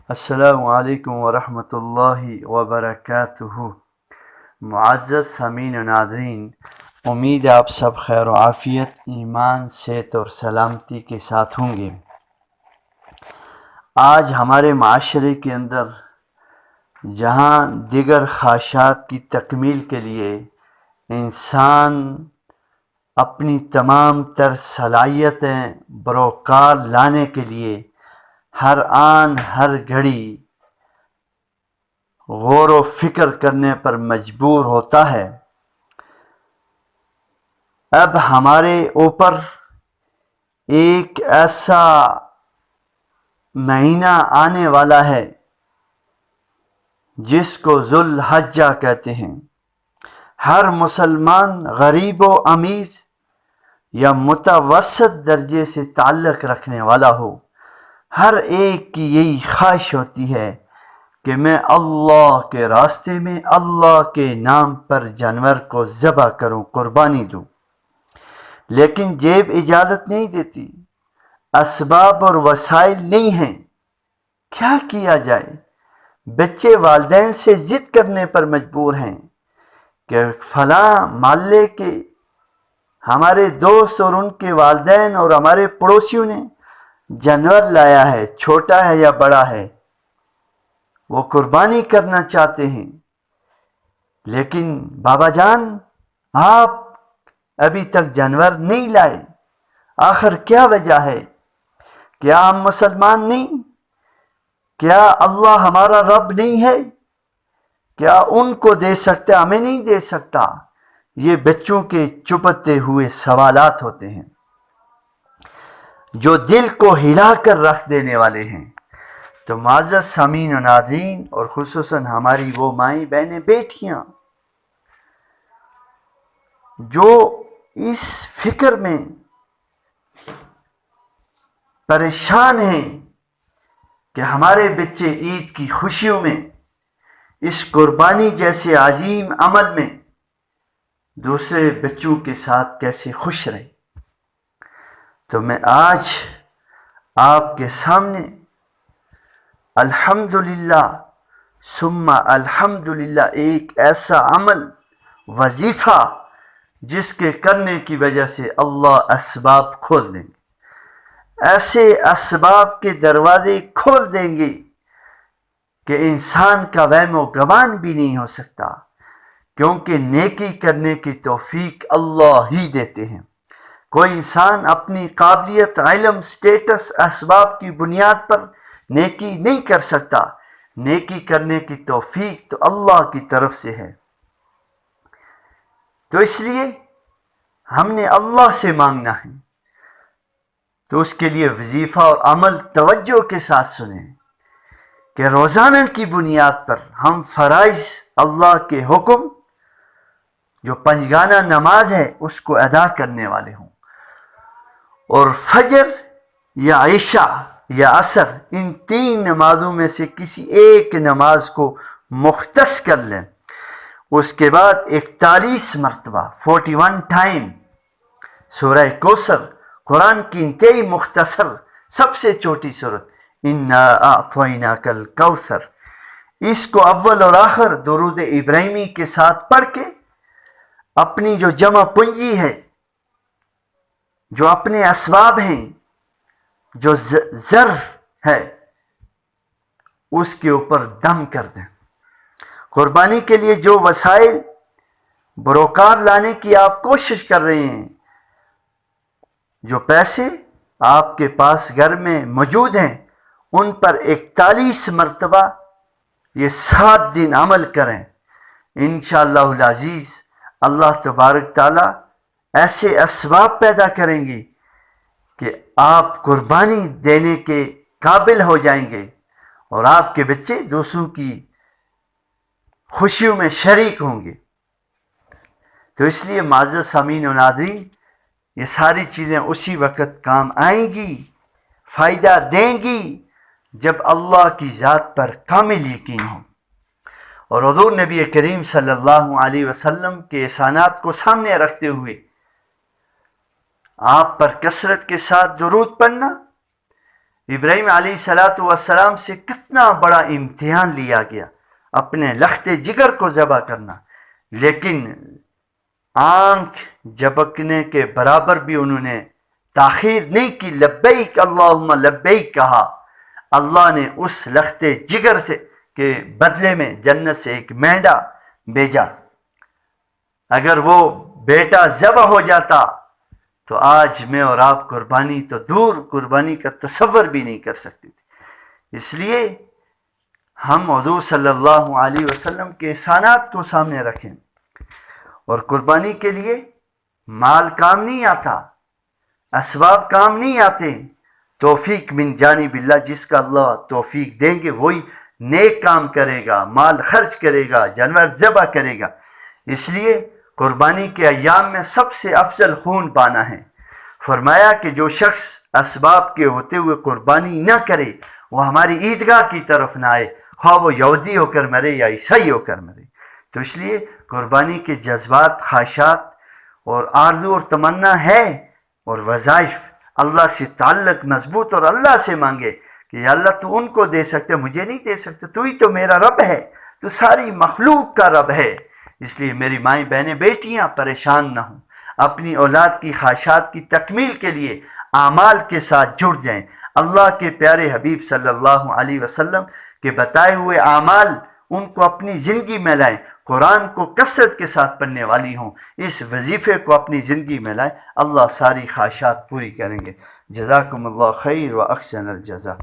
السلام علیکم ورحمۃ اللہ وبرکاتہ۔ معزز سامعین و ناظرین، امید ہے آپ سب خیر و عافیت، ایمان، صحت اور سلامتی کے ساتھ ہوں گے۔ آج ہمارے معاشرے کے اندر جہاں دیگر خواہشات کی تکمیل کے لیے انسان اپنی تمام تر صلاحیتیں بروکار لانے کے لیے ہر آن ہر گھڑی غور و فکر کرنے پر مجبور ہوتا ہے، اب ہمارے اوپر ایک ایسا مہینہ آنے والا ہے جس کو ذو الحجہ کہتے ہیں۔ ہر مسلمان غریب و امیر یا متوسط درجے سے تعلق رکھنے والا ہو، ہر ایک کی یہی خواہش ہوتی ہے کہ میں اللہ کے راستے میں اللہ کے نام پر جانور کو ذبح کروں، قربانی دوں، لیکن جیب اجازت نہیں دیتی، اسباب اور وسائل نہیں ہیں۔ کیا کیا جائے؟ بچے والدین سے ضد کرنے پر مجبور ہیں کہ فلاں محلے کے ہمارے دوست اور ان کے والدین اور ہمارے پڑوسیوں نے جانور لایا ہے، چھوٹا ہے یا بڑا ہے، وہ قربانی کرنا چاہتے ہیں، لیکن بابا جان آپ ابھی تک جانور نہیں لائے، آخر کیا وجہ ہے؟ کیا ہم مسلمان نہیں؟ کیا اللہ ہمارا رب نہیں ہے؟ کیا ان کو دے سکتا ہمیں نہیں دے سکتا؟ یہ بچوں کے چپتے ہوئے سوالات ہوتے ہیں جو دل کو ہلا کر رکھ دینے والے ہیں۔ تو معزز سامعین و ناظرین، اور خصوصاً ہماری وہ مائیں بہنیں بیٹیاں جو اس فکر میں پریشان ہیں کہ ہمارے بچے عید کی خوشیوں میں اس قربانی جیسے عظیم عمل میں دوسرے بچوں کے ساتھ کیسے خوش رہیں، تو میں آج آپ کے سامنے الحمدللہ ثم الحمدللہ ایک ایسا عمل، وظیفہ جس کے کرنے کی وجہ سے اللہ اسباب کھول دیں گے، ایسے اسباب کے دروازے کھول دیں گے کہ انسان کا وہم و گمان بھی نہیں ہو سکتا، کیونکہ نیکی کرنے کی توفیق اللہ ہی دیتے ہیں۔ کوئی انسان اپنی قابلیت، علم، سٹیٹس، اسباب کی بنیاد پر نیکی نہیں کر سکتا، نیکی کرنے کی توفیق تو اللہ کی طرف سے ہے۔ تو اس لیے ہم نے اللہ سے مانگنا ہے، تو اس کے لیے وظیفہ اور عمل توجہ کے ساتھ سنیں کہ روزانہ کی بنیاد پر ہم فرائض اللہ کے حکم جو پنجگانہ نماز ہے اس کو ادا کرنے والے ہوں، اور فجر یا عشاء یا عصر، ان تین نمازوں میں سے کسی ایک نماز کو مختص کر لیں۔ اس کے بعد 41 مرتبہ 41 ٹائم سورہ کوثر، قرآن کی انتہائی مختصر سب سے چھوٹی سورت، انا اعطیناک الکوثر، اس کو اول اور آخر درود ابراہیمی کے ساتھ پڑھ کے اپنی جو جمع پونجی ہے، جو اپنے اسباب ہیں، جو زر ہے، اس کے اوپر دم کر دیں۔ قربانی کے لیے جو وسائل بروکار لانے کی آپ کوشش کر رہے ہیں، جو پیسے آپ کے پاس گھر میں موجود ہیں، ان پر 41 مرتبہ یہ 7 دن عمل کریں، انشاءاللہ العزیز اللہ تبارک تعالی ایسے اسباب پیدا کریں گے کہ آپ قربانی دینے کے قابل ہو جائیں گے، اور آپ کے بچے دوسروں کی خوشیوں میں شریک ہوں گے۔ تو اس لیے معزز سامعین و ناظرین، یہ ساری چیزیں اسی وقت کام آئیں گی، فائدہ دیں گی، جب اللہ کی ذات پر کامل یقین ہو، اور حضور نبی کریم صلی اللہ علیہ وسلم کے احسانات کو سامنے رکھتے ہوئے آپ پر کثرت کے ساتھ درود پڑھنا، ابراہیم علیہ الصلوۃ والسلام سے کتنا بڑا امتحان لیا گیا، اپنے لخت جگر کو ذبح کرنا، لیکن آنکھ جھپکنے کے برابر بھی انہوں نے تاخیر نہیں کی، لبیک اللہم لبیک کہا۔ اللہ نے اس لخت جگر سے کے بدلے میں جنت سے ایک مینڈا بھیجا۔ اگر وہ بیٹا ذبح ہو جاتا تو آج میں اور آپ قربانی تو دور، قربانی کا تصور بھی نہیں کر سکتے تھے۔ اس لیے ہم حضور صلی اللہ علیہ وسلم کے احسانات کو سامنے رکھیں، اور قربانی کے لیے مال کام نہیں آتا، اسباب کام نہیں آتے، توفیق من جانب اللہ، جس کا اللہ توفیق دیں گے وہی نیک کام کرے گا، مال خرچ کرے گا، جانور ذبح کرے گا۔ اس لیے قربانی کے ایام میں سب سے افضل خون پانا ہے۔ فرمایا کہ جو شخص اسباب کے ہوتے ہوئے قربانی نہ کرے وہ ہماری عیدگاہ کی طرف نہ آئے، خواہ وہ یہودی ہو کر مرے یا عیسائی ہو کر مرے۔ تو اس لیے قربانی کے جذبات، خواہشات اور آرزو اور تمنا ہے، اور وظائف اللہ سے تعلق مضبوط، اور اللہ سے مانگے کہ یا اللہ تو ان کو دے سکتے، مجھے نہیں دے سکتے، تو ہی تو میرا رب ہے، تو ساری مخلوق کا رب ہے۔ اس لیے میری مائیں بہنیں بیٹیاں پریشان نہ ہوں، اپنی اولاد کی خواہشات کی تکمیل کے لیے اعمال کے ساتھ جڑ جائیں۔ اللہ کے پیارے حبیب صلی اللہ علیہ وسلم کے بتائے ہوئے اعمال ان کو اپنی زندگی میں لائیں، قرآن کو کثرت کے ساتھ پڑھنے والی ہوں، اس وظیفے کو اپنی زندگی میں لائیں، اللہ ساری خواہشات پوری کریں گے۔ جزاکم اللہ خیر و احسن الجزا۔